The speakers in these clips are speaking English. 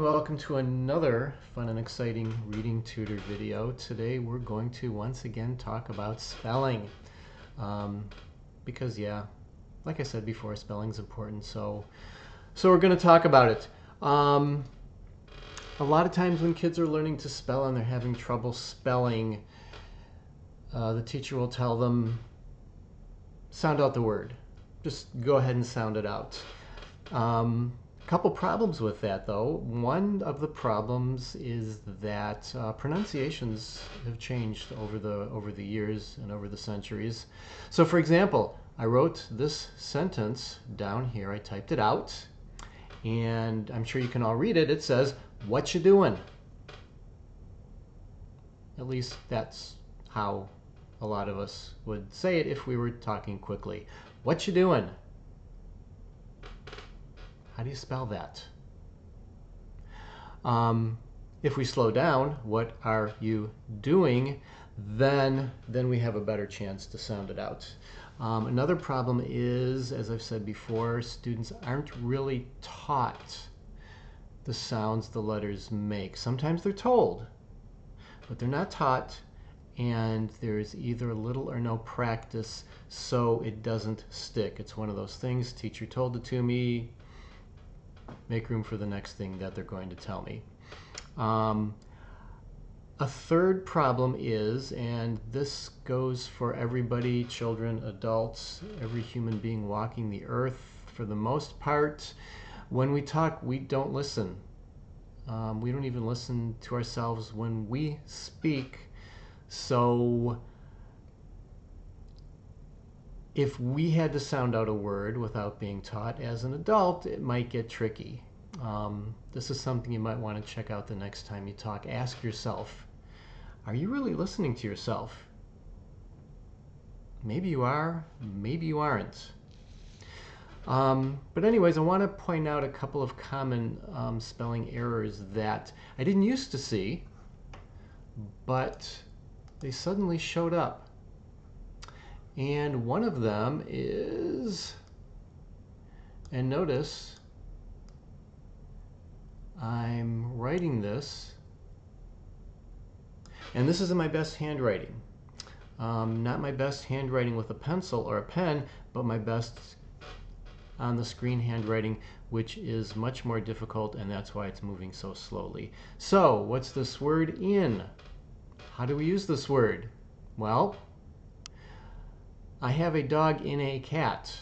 Welcome to another fun and exciting reading tutor video. Today we're going to once again talk about spelling. Because yeah, like I said before, spelling's important, so we're going to talk about it. A lot of times when kids are learning to spell and they're having trouble spelling, the teacher will tell them, sound out the word. Just go ahead and sound it out. Couple problems with that, though. One of the problems is that pronunciations have changed over the years and over the centuries. So, for example, I wrote this sentence down here. I typed it out, and I'm sure you can all read it. It says, "What you doing?" At least that's how a lot of us would say it if we were talking quickly. What you doing? How do you spell that? If we slow down, what are you doing? Then we have a better chance to sound it out. Another problem is, as I've said before, students aren't really taught the sounds the letters make. Sometimes they're told, but they're not taught, and there's either little or no practice, so it doesn't stick. It's one of those things, teacher told it to me, make room for the next thing that they're going to tell me. A third problem is, and this goes for everybody, children, adults, every human being walking the earth for the most part, when we talk, we don't listen. We don't even listen to ourselves when we speak. So if we had to sound out a word without being taught as an adult, it might get tricky. This is something you might want to check out the next time you talk. Ask yourself, are you really listening to yourself? Maybe you are, maybe you aren't. But anyways, I want to point out a couple of common spelling errors that I didn't used to see, but they suddenly showed up. And one of them is, and notice, I'm writing this, and this isn't my best handwriting. Not my best handwriting with a pencil or a pen, but my best on the screen handwriting, which is much more difficult, and that's why it's moving so slowly. So, what's this word in? How do we use this word? Well, I have a dog in a cat.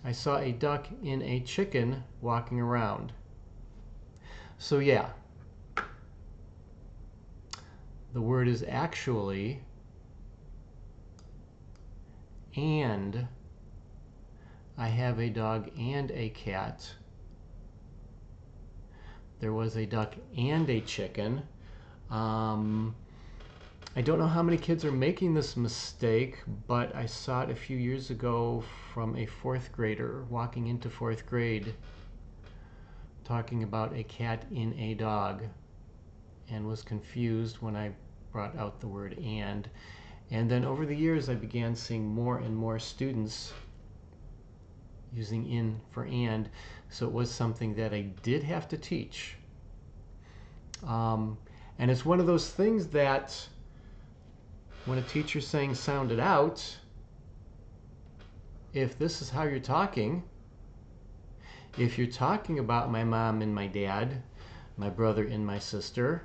I saw a duck in a chicken walking around. So yeah, the word is actually and. I have a dog and a cat. There was a duck and a chicken. I don't know how many kids are making this mistake, but I saw it a few years ago from a fourth grader walking into fourth grade, talking about a cat in a dog, and was confused when I brought out the word and. And then over the years, I began seeing more and more students using in for and, so it was something that I did have to teach. And it's one of those things that when a teacher's saying sound it out, if this is how you're talking, if you're talking about my mom and my dad, my brother and my sister,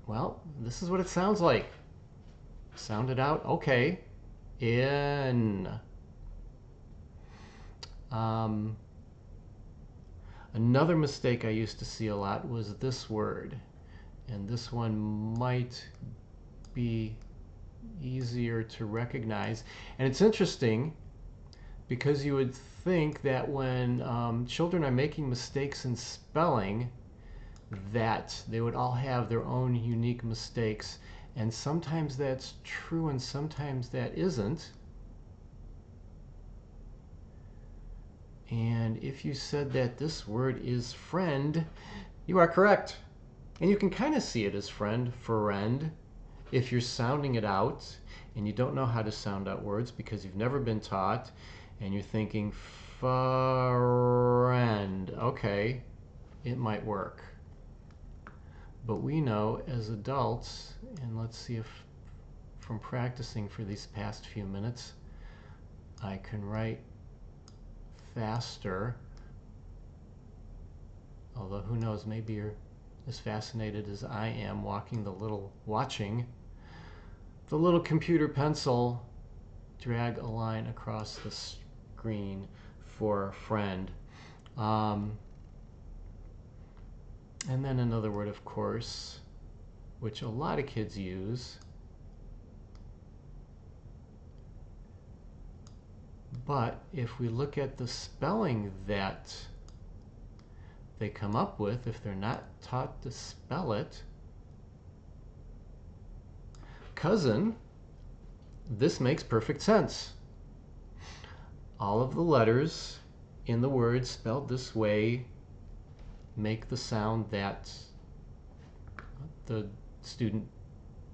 well, this is what it sounds like. Sound it out, okay. In. Another mistake I used to see a lot was this word, and this one might be easier to recognize. And it's interesting because you would think that when children are making mistakes in spelling, that they would all have their own unique mistakes, and sometimes that's true and sometimes that isn't. And if you said that this word is friend, you are correct. And you can kind of see it as friend. If you're sounding it out and you don't know how to sound out words because you've never been taught, and you're thinking friend, okay, it might work. But we know as adults, and let's see if from practicing for these past few minutes, I can write faster. Although who knows, maybe you're as fascinated as I am watching the little computer pencil drag a line across the screen for friend. And then another word, of course, which a lot of kids use, but if we look at the spelling that they come up with, if they're not taught to spell it, cousin, this makes perfect sense. All of the letters in the word spelled this way make the sound that the student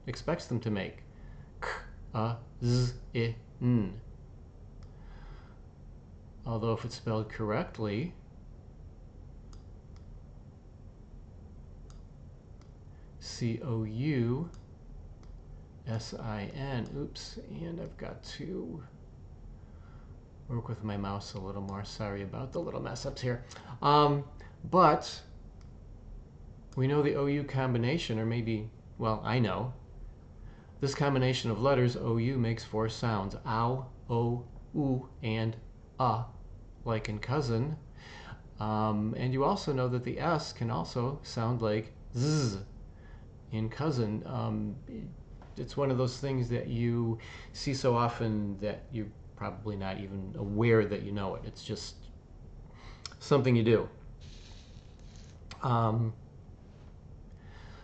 expects them to make. K, a, z, I, n. Although if it's spelled correctly, C-O-U-S-I-N. Oops, and I've got to work with my mouse a little more. Sorry about the little mess ups here. But we know the OU combination, or maybe, well, I know. This combination of letters, OU, makes 4 sounds. Ow, O, U, and like in cousin. And you also know that the S can also sound like Z in cousin. It's one of those things that you see so often that you're probably not even aware that you know it. It's just something you do.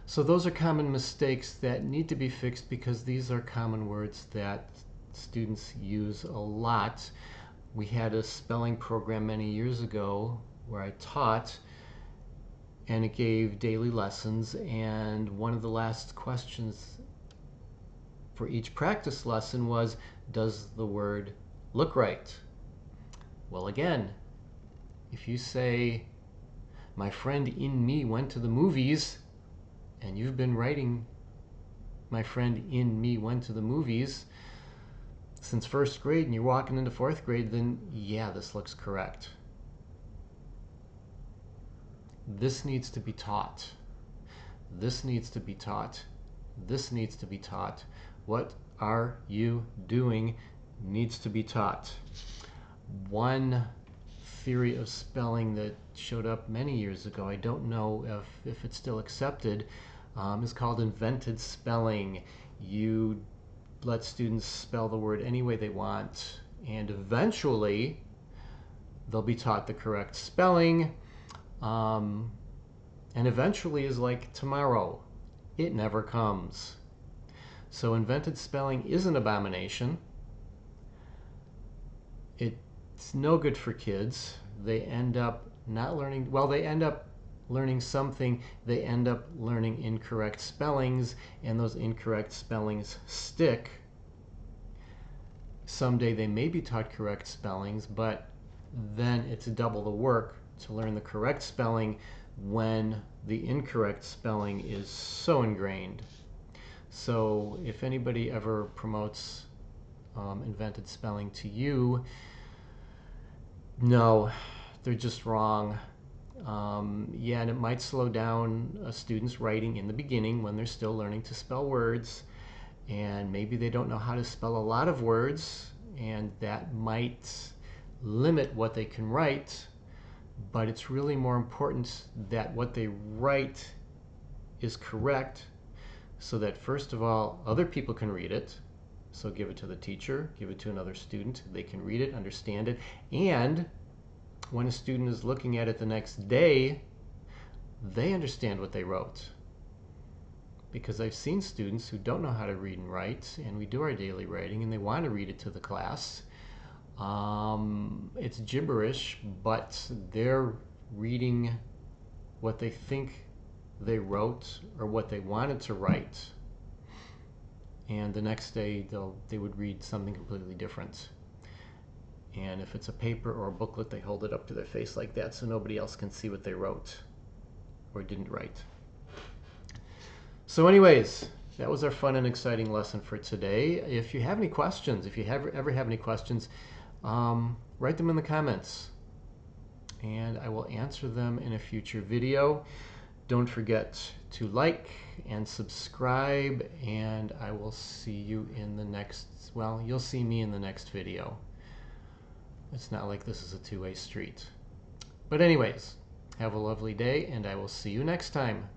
So those are common mistakes that need to be fixed because these are common words that students use a lot. We had a spelling program many years ago where I taught, and it gave daily lessons, and one of the last questions for each practice lesson was, does the word look right? Well, again, if you say, my friend in me went to the movies, and you've been writing, my friend in me went to the movies since 1st grade and you're walking into 4th grade, then yeah, this looks correct. This needs to be taught. This needs to be taught. This needs to be taught. What are you doing needs to be taught. One theory of spelling that showed up many years ago, I don't know if it's still accepted, is called invented spelling. You let students spell the word any way they want, and eventually they'll be taught the correct spelling. And eventually is like tomorrow. It never comes. So invented spelling is an abomination. It's no good for kids. They end up not learning, well, they end up learning something, they end up learning incorrect spellings, and those incorrect spellings stick. Someday they may be taught correct spellings, but then it's double the work to learn the correct spelling when the incorrect spelling is so ingrained. So if anybody ever promotes invented spelling to you, no, they're just wrong. Yeah, and it might slow down a student's writing in the beginning when they're still learning to spell words, and maybe they don't know how to spell a lot of words, and that might limit what they can write. But it's really more important that what they write is correct, so that first of all, other people can read it. So give it to the teacher, give it to another student, they can read it, understand it, and when a student is looking at it the next day, they understand what they wrote. Because I've seen students who don't know how to read and write, and we do our daily writing, and they want to read it to the class. It's gibberish, but they're reading what they think they wrote or what they wanted to write, and the next day they would read something completely different. And if it's a paper or a booklet, they hold it up to their face like that so nobody else can see what they wrote or didn't write. So anyways, that was our fun and exciting lesson for today. If you have any questions, if you ever have any questions, write them in the comments and I will answer them in a future video. Don't forget to like and subscribe, and I will see you in the next, well, you'll see me in the next video. It's not like this is a two-way street. But anyways, have a lovely day, and I will see you next time.